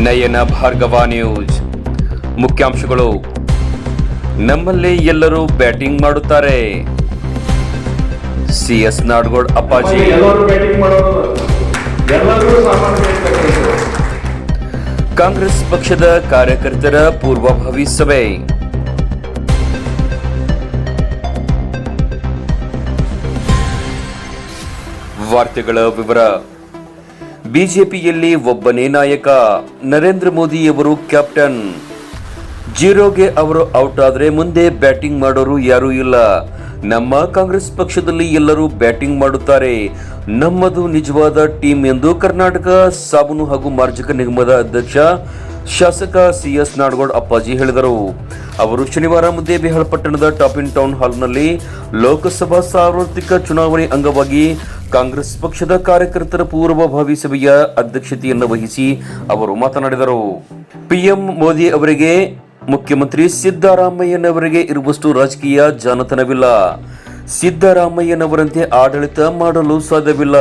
ನಯನ Bhargava news ಮುಖ್ಯಾಂಶಗಳು. ನಮ್ಮಲ್ಲಿ ಎಲ್ಲರೂ ಬ್ಯಾಟಿಂಗ್ ಮಾಡುತ್ತಾರೆ. CS ನಾಡಗೌಡ ಅಪ್ಪಾಜಿ. ಕಾಂಗ್ರೆಸ್ ಪಕ್ಷದ ಕಾರ್ಯಕರ್ತರ ಪೂರ್ವಭಾವಿ ಸಭೆ. ವಾರ್ತೆಗಳ ವಿವರ. ಬಿಜೆಪಿಯಲ್ಲಿ ಒಬ್ಬನೇ ನಾಯಕ, ನರೇಂದ್ರ ಮೋದಿಯವರು ಕ್ಯಾಪ್ಟನ್. ಜೀರೋಗೆ ಅವರು ಔಟ್ ಆದರೆ ಮುಂದೆ ಬ್ಯಾಟಿಂಗ್ ಮಾಡೋರು ಯಾರೂ ಇಲ್ಲ. ನಮ್ಮ ಕಾಂಗ್ರೆಸ್ ಪಕ್ಷದಲ್ಲಿ ಎಲ್ಲರೂ ಬ್ಯಾಟಿಂಗ್ ಮಾಡುತ್ತಾರೆ. ನಮ್ಮದು ನಿಜವಾದ ಟೀಮ್ ಎಂದು ಕರ್ನಾಟಕ ಸಾಬೂನು ಹಾಗೂ ಮಾರ್ಜಕ ನಿಗಮದ ಅಧ್ಯಕ್ಷ ಶಾಸಕ CS ನಾಡಗೌಡ ಅಪ್ಪಾಜಿ ಹೇಳಿದರು. ಅವರು ಶನಿವಾರ ಮುದ್ದೇಬಿಹಾಳ ಪಟ್ಟಣದ ಟಾಪ್ ಇನ್ ಟೌನ್ ಹಾಲ್ನಲ್ಲಿ ಲೋಕಸಭಾ ಸಾರ್ವತ್ರಿಕ ಚುನಾವಣೆ ಅಂಗವಾಗಿ ಕಾಂಗ್ರೆಸ್ ಪಕ್ಷದ ಕಾರ್ಯಕರ್ತರ ಪೂರ್ವಭಾವಿ ಸಭೆಯ ಅಧ್ಯಕ್ಷತೆಯನ್ನು ವಹಿಸಿ ಅವರು ಮಾತನಾಡಿದರು. PM ಮೋದಿ ಅವರಿಗೆ ಮುಖ್ಯಮಂತ್ರಿ ಸಿದ್ದರಾಮಯ್ಯನವರಿಗೆ ಇರುವಷ್ಟು ರಾಜಕೀಯ ಜಾಣತನವಿಲ್ಲ. ಸಿದ್ದರಾಮಯ್ಯನವರಂತೆ ಆಡಳಿತ ಮಾಡಲು ಸಾಧ್ಯವಿಲ್ಲ.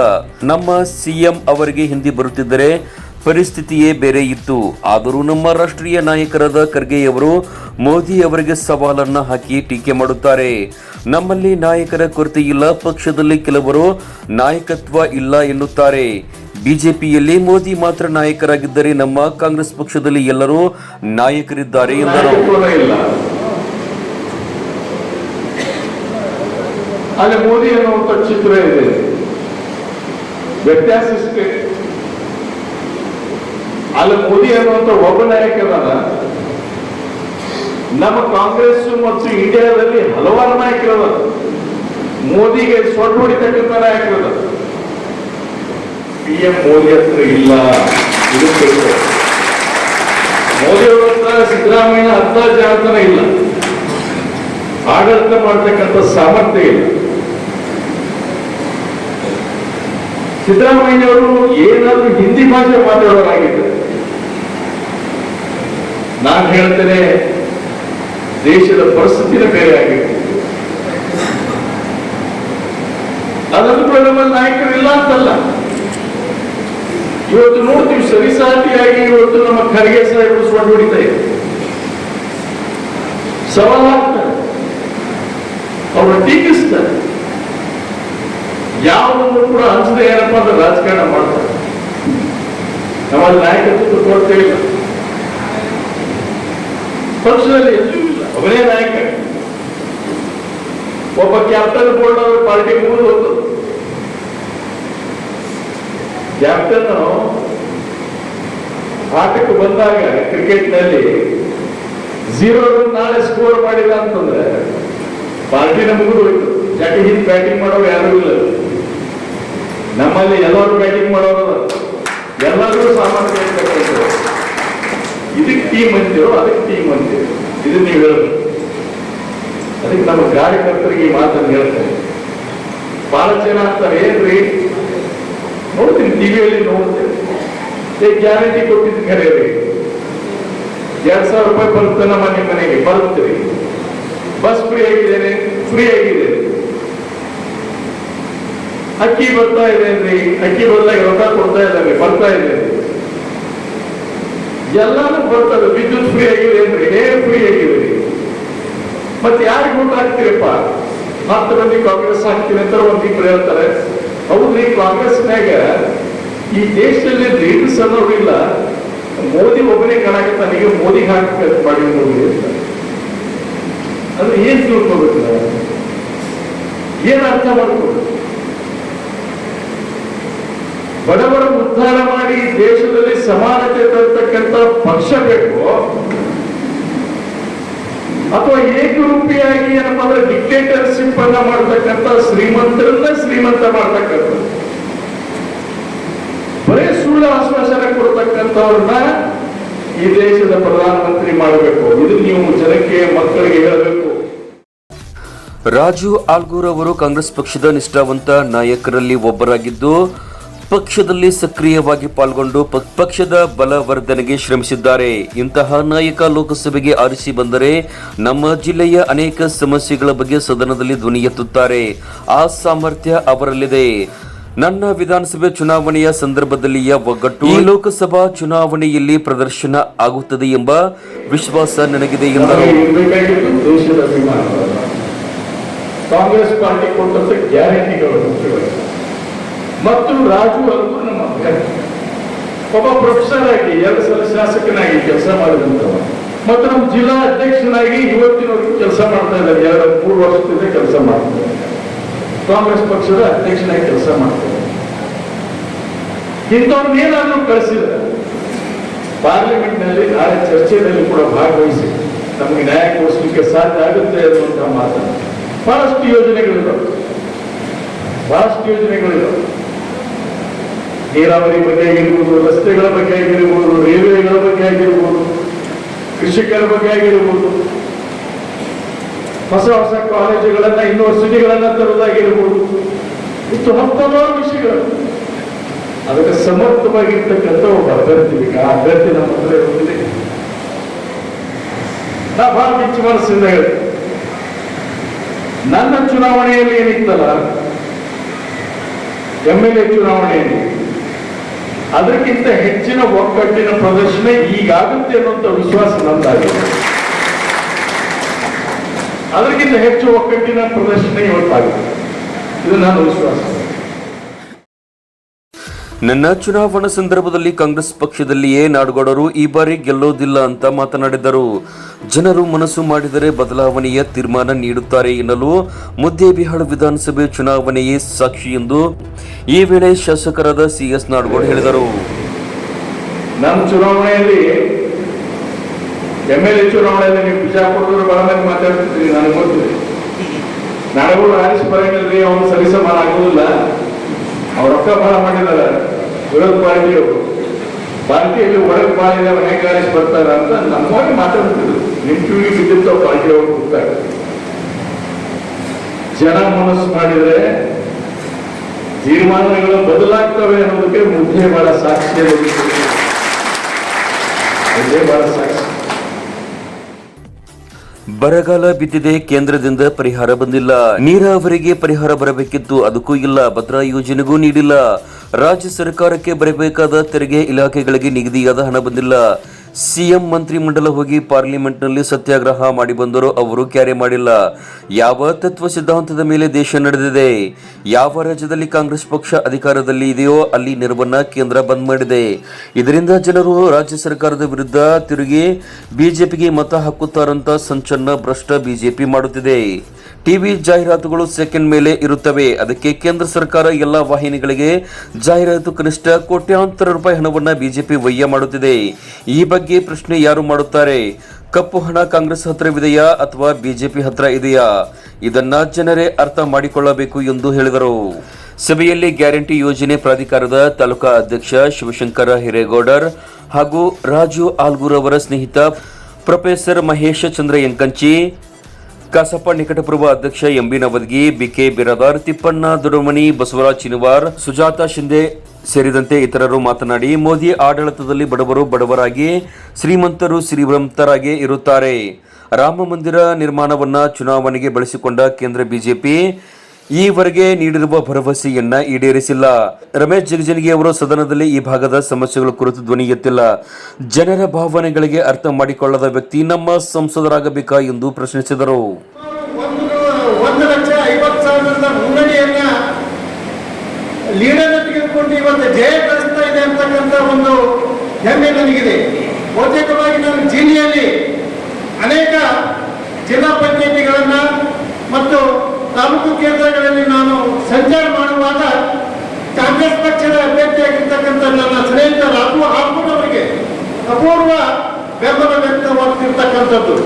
ನಮ್ಮ CM ಅವರಿಗೆ ಹಿಂದಿ ಬರುತ್ತಿದ್ದರೆ ಪರಿಸ್ಥಿತಿಯೇ ಬೇರೆ ಇತ್ತು. ಆದರೂ ನಮ್ಮ ರಾಷ್ಟ್ರೀಯ ನಾಯಕರಾದ ಖರ್ಗೆಯವರು ಮೋದಿ ಅವರಿಗೆ ಸವಾಲನ್ನ ಹಾಕಿ ಟೀಕೆ ಮಾಡುತ್ತಾರೆ. ನಮ್ಮಲ್ಲಿ ನಾಯಕರ ಕೊರತೆ ಇಲ್ಲ, ಪಕ್ಷದಲ್ಲಿ ಕೆಲವರು ನಾಯಕತ್ವ ಇಲ್ಲ ಎನ್ನುತ್ತಾರೆ. ಬಿಜೆಪಿಯಲ್ಲಿ ಮೋದಿ ಮಾತ್ರ ನಾಯಕರಾಗಿದ್ದರೆ ನಮ್ಮ ಕಾಂಗ್ರೆಸ್ ಪಕ್ಷದಲ್ಲಿ ಎಲ್ಲರೂ ನಾಯಕರಿದ್ದಾರೆ ಎಂದರು. ಅಲ್ಲಿ ಮೋದಿ ಅನ್ನುವಂಥ ಚಿತ್ರ ಇದೆ, ವ್ಯತ್ಯಾಸ ಇಷ್ಟೇ. ಅಲ್ಲಿ ಮೋದಿ ಅನ್ನುವಂಥ ಒಬ್ಬ ನಾಯಕರಾದ, ನಮ್ಮ ಕಾಂಗ್ರೆಸ್ ಮತ್ತು ಇಂಡಿಯಾದಲ್ಲಿ ಹಲವಾರು ನಾಯಕರದ, ಮೋದಿಗೆ ಸೊಟ್ಟು ಹೊಡಿತಕ್ಕಂಥ ನಾಯಕರದ. PM ಮೋದಿ ಹತ್ರ ಇಲ್ಲ. ಇದು ಮೋದಿ ಅವರ ಹತ್ರ ಸಿದ್ದರಾಮಯ್ಯ ಅರ್ಥ ಜಾಣತನ ಇಲ್ಲ, ಆಡಳಿತ ಮಾಡ್ತಕ್ಕಂಥ ಸಾಮರ್ಥ್ಯ ಇಲ್ಲ. ಸಿದ್ದರಾಮಯ್ಯವರು ಏನಾದ್ರೂ ಹಿಂದಿ ಭಾಷೆ ಮಾತಾಡೋರಾಗಿದ್ದಾರೆ. ನಾನು ಹೇಳ್ತೇನೆ, ದೇಶದ ಪರಿಸ್ಥಿತಿನ ಬೇರೆ ಆಗಿದೆ. ಅದನ್ನು ಕೂಡ ನಮ್ಮಲ್ಲಿ ನಾಯಕರಿಲ್ಲ ಅಂತಲ್ಲ. ಇವತ್ತು ನೋಡ್ತೀವಿ, ಸರಿಸಾಟಿಯಾಗಿ ಇವತ್ತು ನಮ್ಮ ಖರ್ಗೆ ಸಾಹೇಬರು ಸೊಟ್ಟು ಹೊಡಿತಾ ಇದೆ, ಸವಾಲ್ ಹಾಕ್ತಾರೆ, ಅವರು ಟೀಕಿಸ್ತಾರೆ. ಯಾವುದನ್ನು ಕೂಡ ಅನ್ಸದೆ ಏನಪ್ಪಾ ಅಂದ್ರೆ ರಾಜಕಾರಣ ಮಾಡ್ತಾರೆ. ನಮ್ಮಲ್ಲಿ ನಾಯಕತ್ವ ಕೊಡ್ತೇ ಇಲ್ಲ. ಪಕ್ಷದಲ್ಲಿ ಎಲ್ಲೂ ಇಲ್ಲ, ಅವರೇ ನಾಯಕ. ಒಬ್ಬ ಕ್ಯಾಪ್ಟನ್ ಬೋರ್ಡ್ ಅವರು ಪಾರ್ಟಿ ಮುಗಿದು ಹೋಗ್ತದೆ. ಕ್ಯಾಪ್ಟನ್ ಆಟಕ್ಕೆ ಬಂದಾಗ ಕ್ರಿಕೆಟ್ ನಲ್ಲಿ 0 ರನ್ ನಾಳೆ ಸ್ಕೋರ್ ಮಾಡಿಲ್ಲ ಅಂತಂದ್ರೆ ಪಾರ್ಟಿನ ಮುಗಿದು ಹೋಯ್ತು. ಯಾಕೆ ಹಿಂದೆ ಬ್ಯಾಟಿಂಗ್ ಮಾಡೋರು ಯಾರು ಇಲ್ಲ. ನಮ್ಮಲ್ಲಿ ಎಲ್ಲರೂ ಬ್ಯಾಟಿಂಗ್ ಮಾಡೋರು, ಎಲ್ಲರೂ ಸಾಮರ್ಥ್ಯ ಇರ್ತಕ್ಕಂಥ. ಇದಕ್ಕೆ ಟೀಮ್ ಅಂತೀರೋ ಅದಕ್ಕೆ ಟೀಮ್ ಅಂತೀರೋ, ಇದನ್ನ ನೀವು ಹೇಳ್ಬೇಕು. ಅದಕ್ಕೆ ನಮ್ಮ ಕಾರ್ಯಕರ್ತರಿಗೆ ಈ ಮಾತನ್ನು ಹೇಳ್ತೇನೆ. ಬಹಳ ಜನ ಅಂತಾರೆ, ಏನ್ರಿ ನೋಡ್ತೀನಿ ಟಿವಿಯಲ್ಲಿ ನೋಡ್ತೇವೆ, ಗ್ಯಾರಂಟಿ ಕೊಟ್ಟಿದ್ದು ಖರೆ ರೀ, 2,000 ರೂಪಾಯಿ ಬರುತ್ತೆ ನಮ್ಮ ನಿಮ್ಮ ಮನೆಗೆ ಬರುತ್ತೀರಿ, ಬಸ್ ಫ್ರೀ ಆಗಿದ್ದೇನೆ, ಫ್ರೀ ಆಗಿದೆ, ಅಕ್ಕಿ ಬರ್ತಾ ಇದೆ ಅಂದ್ರೆ ಅಕ್ಕಿ ಬದಲಾಗಿ ರೊಕ್ಕ ಕೊಡ್ತಾ ಇದ್ದಾರೆ, ಬರ್ತಾ ಇದೆ, ಎಲ್ಲಾನು ಬರ್ತದೆ, ವಿದ್ಯುತ್ ಫ್ರೀ ಆಗಿದೆ ಅಂದ್ರೆ ಫ್ರೀ ಆಗಿದೆ. ಮತ್ತೆ ಯಾರಿಗೆ ಊಟ ಹಾಕ್ತೀರಪ್ಪ? 10 ಮಂದಿ ಕಾಂಗ್ರೆಸ್ ಹಾಕ್ತೀನಿ ಅಂತ ಒಂದಿಬ್ರು ಹೇಳ್ತಾರೆ. ಹೌದ್ರಿ, ಕಾಂಗ್ರೆಸ್ನಾಗ ಈ ದೇಶದಲ್ಲಿ ಲೀಡರ್ಸ್ ಅನ್ನೋರು ಇಲ್ಲ, ಮೋದಿ ಒಬ್ಬನೇ ಕಾಣಕತ್ತಾನಿಗೆ, ಮೋದಿ ಹಾಕಿ ಮಾಡಿ ನೋಡಿ ಅಂತ. ಅಂದ್ರೆ ಏನ್ ತಿಳ್ಕೋಬೇಕು ನಾವು? ಏನ್ ಅರ್ಥ ಮಾಡ್ಕೋಬೇಕು? ಬಡವರ ಉದ್ಧಾರ ಮಾಡಿ ದೇಶದಲ್ಲಿ ಸಮಾನತೆ ತರತಕ್ಕಂಥ ಪಕ್ಷ ಬೇಕು, ಅಥವಾ ಏಕರೂಪಿಯಾಗಿ ಏನಪ್ಪ ಅಂದ್ರೆ ಡಿಕ್ಟೇಟರ್ಶಿಪ್ ಅನ್ನ ಮಾಡ್ತಕ್ಕಂಥ, ಶ್ರೀಮಂತರನ್ನ ಶ್ರೀಮಂತ ಮಾಡ್ತಕ್ಕಂಥ, ಬರೇ ಸುಳ್ಳು ಆಶ್ವಾಸನೆ ಕೊಡ್ತಕ್ಕಂಥವ್ರನ್ನ ಈ ದೇಶದ ಪ್ರಧಾನಮಂತ್ರಿ ಮಾಡಬೇಕು. ಇದು ನೀವು ಜನಕ್ಕೆ, ಮಕ್ಕಳಿಗೆ ಹೇಳಬೇಕು. ರಾಜು ಆಲ್ಗೂರ್ ಅವರು ಕಾಂಗ್ರೆಸ್ ಪಕ್ಷದ ನಿಷ್ಠಾವಂತ ನಾಯಕರಲ್ಲಿ ಒಬ್ಬರಾಗಿದ್ದು, ಪಕ್ಷದಲ್ಲಿ ಸಕ್ರಿಯವಾಗಿ ಪಾಲ್ಗೊಂಡು ಪಕ್ಷದ ಬಲವರ್ಧನೆಗೆ ಶ್ರಮಿಸಿದ್ದಾರೆ. ಇಂತಹ ನಾಯಕ ಲೋಕಸಭೆಗೆ ಆರಿಸಿ ಬಂದರೆ ನಮ್ಮ ಜಿಲ್ಲೆಯ ಅನೇಕ ಸಮಸ್ಯೆಗಳ ಬಗ್ಗೆ ಸದನದಲ್ಲಿ ಧ್ವನಿ ಎತ್ತುತ್ತಾರೆ. ಆ ಸಾಮರ್ಥ್ಯ ಅವರಲ್ಲಿದೆ. ನನ್ನ ವಿಧಾನಸಭೆ ಚುನಾವಣೆಯ ಸಂದರ್ಭದಲ್ಲಿಯ ಒಗ್ಗಟ್ಟು ಈ ಲೋಕಸಭಾ ಚುನಾವಣೆಯಲ್ಲಿ ಪ್ರದರ್ಶನ ಆಗುತ್ತದೆ ಎಂಬ ವಿಶ್ವಾಸ ನನಗಿದೆ ಎಂದರು. ಇರಬೇಕಾಗಿದ್ದು ದೇಶದ ಅಭಿಮಾನ, ಕಾಂಗ್ರೆಸ್ ಪಾರ್ಟಿ ಕೊಟ್ಟಂತ ಗ್ಯಾರಂಟಿಗಳು ಮತ್ತು ರಾಜು ಅವರು ನಮ್ಮ ಅಭ್ಯರ್ಥಿ, ಒಬ್ಬ ಪ್ರೊಫೆಸರ್ ಆಗಿ 2 ಸಲ ಶಾಸಕನಾಗಿ ಕೆಲಸ ಮಾಡಿದಂಥವ ಮತ್ತು ನಮ್ಮ ಜಿಲ್ಲಾ ಅಧ್ಯಕ್ಷನಾಗಿ ಇವತ್ತಿನವರೆಗೂ ಕೆಲಸ ಮಾಡ್ತಾ ಇದ್ದಾರೆ. 2-3 ವರ್ಷದಿಂದ ಕೆಲಸ ಮಾಡ್ತಾರೆ, ಕಾಂಗ್ರೆಸ್ ಪಕ್ಷದ ಅಧ್ಯಕ್ಷನಾಗಿ ಕೆಲಸ ಮಾಡ್ತಾರೆ. ಇಂಥವ್ರನ್ನೇನಾದ್ರೂ ಕಳಿಸಿದ್ರೆ ಪಾರ್ಲಿಮೆಂಟ್ ನಲ್ಲಿ ನಾಳೆ ಚರ್ಚೆಯಲ್ಲಿ ಕೂಡ ಭಾಗವಹಿಸಿ ನಮಗೆ ನ್ಯಾಯ ಕೊಡಿಸಲಿಕ್ಕೆ ಸಾಧ್ಯ ಆಗುತ್ತೆ ಅನ್ನುವಂತಹ ಮಾತನ್ನು ಬಹಳಷ್ಟು ಯೋಜನೆಗಳಿವೆ. ನೀರಾವರಿ ಬಗ್ಗೆ ಆಗಿರ್ಬೋದು, ರಸ್ತೆಗಳ ಬಗ್ಗೆ ಆಗಿರ್ಬೋದು, ರೈಲ್ವೆಗಳ ಬಗ್ಗೆ ಆಗಿರ್ಬೋದು, ಕೃಷಿಕರ ಬಗ್ಗೆ ಆಗಿರ್ಬೋದು, ಹೊಸ ಕಾಲೇಜುಗಳನ್ನ ಯೂನಿವರ್ಸಿಟಿಗಳನ್ನ ತರುವುದಾಗಿರ್ಬೋದು, ಇಷ್ಟು ಹತ್ತಾರು ವಿಷಯಗಳು. ಅದಕ್ಕೆ ಸಮರ್ಥವಾಗಿರ್ತಕ್ಕಂಥ ಒಬ್ಬ ಅಭ್ಯರ್ಥಿ, ಆ ಅಭ್ಯರ್ಥಿ ನಮ್ಮ ಹತ್ರ ಇರುವುದಿಲ್ಲ. ನಾ ಬಹಳ ಬಿಚ್ಚು ಮನಸ್ಸಿಂದ ಹೇಳ್ತೀನಿ, ನನ್ನ ಚುನಾವಣೆಯಲ್ಲಿ ಏನಿತ್ತಲ್ಲ MLA ಚುನಾವಣೆಯಲ್ಲಿ, ಅದಕ್ಕಿಂತ ಹೆಚ್ಚಿನ ಒಗ್ಗಟ್ಟಿನ ಪ್ರದರ್ಶನ ಈಗಾಗುತ್ತೆ ಅನ್ನುವಂಥ ವಿಶ್ವಾಸ ನಂದಾಗಿದೆ. ಅದಕ್ಕಿಂತ ಹೆಚ್ಚು ಒಗ್ಗಟ್ಟಿನ ಪ್ರದರ್ಶನ ಇವತ್ತಾಗುತ್ತೆ, ಇದು ನನ್ನ ವಿಶ್ವಾಸ. ನನ್ನ ಚುನಾವಣಾ ಸಂದರ್ಭದಲ್ಲಿ ಕಾಂಗ್ರೆಸ್ ಪಕ್ಷದಲ್ಲಿಯೇ ನಾಡುಗೌಡರು ಈ ಬಾರಿ ಗೆಲ್ಲೋದಿಲ್ಲ ಅಂತ ಮಾತನಾಡಿದರು. ಜನರು ಮನಸ್ಸು ಮಾಡಿದರೆ ಬದಲಾವಣೆಯ ತೀರ್ಮಾನ ನೀಡುತ್ತಾರೆ ಎನ್ನಲು ಮುದ್ದೇಬಿಹಾಳ ವಿಧಾನಸಭೆ ಚುನಾವಣೆಯೇ ಸಾಕ್ಷಿ ಎಂದು ಈ ವೇಳೆ ಶಾಸಕರಾದ CS ನಾಡಗೌಡ ಹೇಳಿದರು. ನಮ್ಮ ಚುನಾವಣೆಯಲ್ಲಿ MLA ಚುನಾವಣೆಯಲ್ಲಿ ನೀವು ಬಿಜಾಪುರದವರು ಬಹಳ ಮಂದಿ ಮಾತಾಡ್ತಿದ್ರಿ, ನನಗೆ ಗೊತ್ತಿದೆ. ನಾಡಗೌಡ ಆರಿಸಿ ಬರಂಗಿಲ್ರಿ, ಅವನು ಸರಿಸಮಾನ ಆಗುವುದಿಲ್ಲ, ಅವ್ರ ರೊಕ್ಕ ಬಹಳ ಮಾಡಿದಾರ ವಿರೋಧ ಪಾರ್ಟಿಯವರು, ಪಾರ್ಟಿಯಲ್ಲಿ ಒಳಗೆ ಬಾಳಿದ ಹೇಗೆ ಆರಿಸಿ ಬರ್ತಾರ ಅಂತ ನಮ್ಮವಾಗಿ ಮಾತಾಡ್ತಿದ್ರು. ನಿಮ್ ಕಿವಿಗೆ ಬಿದ್ದಿತ್ತು ಪಾರ್ಟಿಯವರು ಕೂತಾಗ. ಜನ ಮನಸ್ಸು ಮಾಡಿದ್ರೆ ತೀರ್ಮಾನಗಳು ಬದಲಾಗ್ತವೆ ಅನ್ನೋದಕ್ಕೆ ಮುದ್ದೆ ಬಹಳ ಸಾಕ್ಷಿ. ಬರಗಾಲ ಬಿದ್ದಿದೆ, ಕೇಂದ್ರದಿಂದ ಪರಿಹಾರ ಬಂದಿಲ್ಲ. ನೀರಾವರಿಗೆ ಪರಿಹಾರ ಬರಬೇಕಿತ್ತು, ಅದಕ್ಕೂ ಇಲ್ಲ. ಭದ್ರಾ ಯೋಜನೆಗೂ ನೀಡಿಲ್ಲ. ರಾಜ್ಯ ಸರ್ಕಾರಕ್ಕೆ ಬರಬೇಕಾದ ತೆರಿಗೆ ಇಲಾಖೆಗಳಿಗೆ ನಿಗದಿಯಾದ ಹಣ ಬಂದಿಲ್ಲ. CM ಮಂತ್ರಿ ಮಂಡಲ ಹೋಗಿ ಪಾರ್ಲಿಮೆಂಟ್ನಲ್ಲಿ ಸತ್ಯಾಗ್ರಹ ಮಾಡಿ ಬಂದರೂ ಅವರು ಕ್ಯಾರೆ ಮಾಡಿಲ್ಲ. ಯಾವ ತತ್ವ ಸಿದ್ಧಾಂತದ ಮೇಲೆ ದೇಶ ನಡೆದಿದೆ? ಯಾವ ರಾಜ್ಯದಲ್ಲಿ ಕಾಂಗ್ರೆಸ್ ಪಕ್ಷ ಅಧಿಕಾರದಲ್ಲಿ ಇದೆಯೋ ಅಲ್ಲಿ ನೆರವನ್ನ ಕೇಂದ್ರ ಬಂದ್ ಮಾಡಿದೆ. ಇದರಿಂದ ಜನರು ರಾಜ್ಯ ಸರ್ಕಾರದ ವಿರುದ್ಧ ತಿರುಗಿ ಬಿಜೆಪಿಗೆ ಮತ ಹಾಕುತ್ತಾರಂತ ಸಂಚನ್ನ ಭ್ರಷ್ಟ ಬಿಜೆಪಿ ಮಾಡುತ್ತಿದೆ. ಟಿವಿ ಜಾಹೀರಾತುಗಳು ಸೆಕೆಂಡ್ ಮೇಲೆ ಇರುತ್ತವೆ. ಅದಕ್ಕೆ ಕೇಂದ್ರ ಸರ್ಕಾರ ಎಲ್ಲಾ ವಾಹಿನಿಗಳಿಗೆ ಜಾಹೀರಾತು ಕನಿಷ್ಠ ಕೋಟ್ಯಾಂತರ ರೂಪಾಯಿ ಹಣವನ್ನ ಬಿಜೆಪಿ ವಯ್ಯ ಮಾಡುತ್ತಿದೆ. ಈ ಬಗ್ಗೆ ಪ್ರಶ್ನೆ ಯಾರು ಮಾಡುತ್ತಾರೆ? ಕಪ್ಪು ಹಣ ಕಾಂಗ್ರೆಸ್ ಹತ್ರವಿದೆಯಾ ಅಥವಾ ಬಿಜೆಪಿ ಹತ್ರ ಇದೆಯಾ? ಇದನ್ನ ಜನರೇ ಅರ್ಥ ಮಾಡಿಕೊಳ್ಳಬೇಕು ಎಂದು ಹೇಳಿದರು. ಸಭೆಯಲ್ಲಿ ಗ್ಯಾರಂಟಿ ಯೋಜನೆ ಪ್ರಾಧಿಕಾರದ ತಾಲೂಕಾ ಅಧ್ಯಕ್ಷ ಶಿವಶಂಕರ ಹಿರೇಗೌಡರ್ ಹಾಗೂ ರಾಜು ಆಲ್ಗೂರ್ ಅವರ ಸ್ನೇಹಿತ ಪ್ರೊಫೆಸರ್ ಮಹೇಶ ಚಂದ್ರ ಯಂಕಂಚಿ, ಕಸಪ ನಿಕಟಪೂರ್ವ ಅಧ್ಯಕ್ಷ MB ನವದಗಿ, BK ಬಿರಾದಾರ್, ತಿಪ್ಪಣ್ಣ ದೊಡಮನಿ, ಬಸವರಾಜ್ ಚಿನವಾರ್, ಸುಜಾತಾ ಶಿಂದೆ ಸೇರಿದಂತೆ ಇತರರು ಮಾತನಾಡಿ, ಮೋದಿ ಆಡಳಿತದಲ್ಲಿ ಬಡವರು ಬಡವರಾಗಿ, ಶ್ರೀಮಂತರು ಶ್ರೀಮಂತರಾಗಿ ಇರುತ್ತಾರೆ. ರಾಮ ಮಂದಿರ ನಿರ್ಮಾಣವನ್ನ ಚುನಾವಣೆಗೆ ಬಳಸಿಕೊಂಡ ಕೇಂದ್ರ ಬಿಜೆಪಿ ಈವರೆಗೆ ನೀಡಿರುವ ಭರವಸೆಯನ್ನ ಈಡೇರಿಸಿಲ್ಲ. ರಮೇಶ್ ಜಿಗಜಿಣಗಿ ಅವರು ಸದನದಲ್ಲಿ ಈ ಭಾಗದ ಸಮಸ್ಯೆಗಳ ಕುರಿತು ಧ್ವನಿ ಎತ್ತಿಲ್ಲ. ಜನರ ಭಾವನೆಗಳಿಗೆ ಅರ್ಥ ಮಾಡಿಕೊಳ್ಳದ ವ್ಯಕ್ತಿ ನಮ್ಮ ಸಂಸದರಾಗಬೇಕಾ ಎಂದು ಪ್ರಶ್ನಿಸಿದರು. 1,50,000 ಮುನ್ನಡೆಯನ್ನ ಲೀಡರ್ ತೆಗೆದುಕೊಂಡು ಇವತ್ತು ಜಯ ಗಳಿಸ್ತಾ ಇದೆ ಅಂತಕ್ಕಂಥ ಒಂದು ಹೆಮ್ಮೆ ನನಗಿದೆ. ಬಹುತೇಕವಾಗಿ ನಾನು ಜಿಲ್ಲೆಯಲ್ಲಿ ಅನೇಕ ಜಿಲ್ಲಾ ಪಂಚಾಯಿತಿಗಳನ್ನ ಮತ್ತು ತಾಲೂಕು ಕೇಂದ್ರಗಳಲ್ಲಿ ನಾನು ಸಂಚಾರ ಮಾಡುವಾಗ ಕಾಂಗ್ರೆಸ್ ಪಕ್ಷದ ಅಭ್ಯರ್ಥಿಯಾಗಿರ್ತಕ್ಕಂಥ ನನ್ನ ಸ್ನೇಹಿತ ರಾಜು ಆಲ್ಗೂರ್ ಅವರಿಗೆ ಅಪೂರ್ವ ಬೆಂಬಲ ವ್ಯಕ್ತವಾಗ್ತಿರ್ತಕ್ಕಂಥದ್ದು.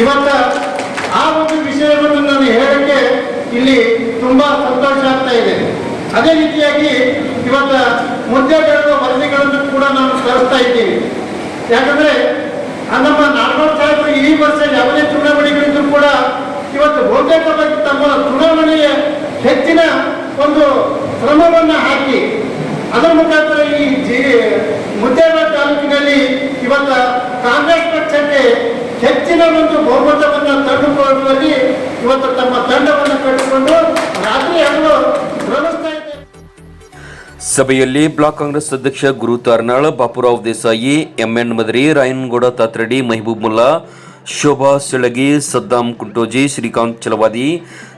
ಇವತ್ತ ಆ ಒಂದು ವಿಷಯವನ್ನು ನಾನು ಹೇಳಕ್ಕೆ ಇಲ್ಲಿ ತುಂಬಾ ಸಂತೋಷ ಆಗ್ತಾ ಇದೆ. ಅದೇ ರೀತಿಯಾಗಿ ಇವತ್ತ ಮುದ್ದೆಗಳ ವರದಿಗಳನ್ನು ಕೂಡ ನಾವು ತರಿಸ್ತಾ ಇದ್ದೀವಿ. ಯಾಕಂದ್ರೆ ನಮ್ಮ ನಾಡಗೌಡ ಸಾಹೇಬರು ಈ ವರ್ಷ ಯಾವುದೇ ಚುನಾವಣೆಗಳಿದ್ರು ಕೂಡ ಇವತ್ತು ಬಹುತೇಕವಾಗಿ ತಮ್ಮ ಚುನಾವಣೆಯ ಹೆಚ್ಚಿನ ಒಂದು ಶ್ರಮವನ್ನು ಹಾಕಿ ಅದರ ಮುಖಾಂತರ ಈ ಮುದ್ದೇಬಿಹಾಳ ತಾಲೂಕಿನಲ್ಲಿ ಇವತ್ತ ಕಾಂಗ್ರೆಸ್ ಪಕ್ಷಕ್ಕೆ ಹೆಚ್ಚಿನ ಒಂದು ಬಹುಮತವನ್ನು ತಂದುಕೊಳ್ಳುವಲ್ಲಿ ಇವತ್ತು ತಮ್ಮ ತಂಡವನ್ನು ಕಟ್ಟಿಕೊಂಡು ರಾತ್ರಿ ಹಗಲು ಶ್ರಮಿಸ್ತಾ ಇದೆ. ಸಭೆಯಲ್ಲಿ ಬ್ಲಾಕ್ ಕಾಂಗ್ರೆಸ್ ಅಧ್ಯಕ್ಷ ಗುರು ತಾರ್ನಾಳ್, ಬಾಪುರಾವ್ ದೇಸಾಯಿ, ಎಂಎನ್ ಮದರಿ, ರಾಯನಗೌಡ ತಾತ್ರಡಿ, ಮಹಬೂಬ್ ಮುಲ್ಲಾ, ಶೋಭಾ ಸಿಳಗಿ, ಸದ್ದಾಂ ಕುಂಟೋಜಿ, ಶ್ರೀಕಾಂತ್ ಚಲವಾದಿ,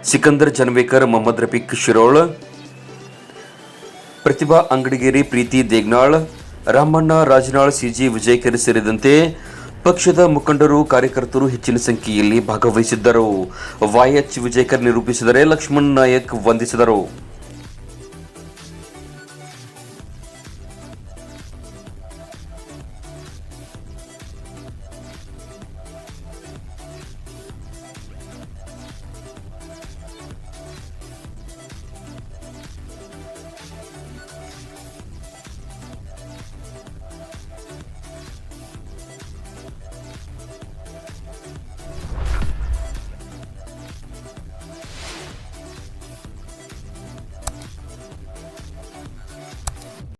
ಸಿಕಂದರ್ ಜನವೇಕರ್, ಮೊಹಮ್ಮದ್ ರಫೀಕ್ ಶಿರೋಳ್, ಪ್ರತಿಭಾ ಅಂಗಡಿಗೇರಿ, ಪ್ರೀತಿ ದೇಗ್ನಾಳ್, ರಾಮಣ್ಣ ರಾಜನಾಳ್, ಸಿಜಿ ವಿಜಯಕರ್ ಸೇರಿದಂತೆ ಪಕ್ಷದ ಮುಖಂಡರು, ಕಾರ್ಯಕರ್ತರು ಹೆಚ್ಚಿನ ಸಂಖ್ಯೆಯಲ್ಲಿ ಭಾಗವಹಿಸಿದ್ದರು. YH ವಿಜಯಕರ್ ನಿರೂಪಿಸಿದರೆ, ಲಕ್ಷ್ಮಣ್ ನಾಯಕ್ ವಂದಿಸಿದರು.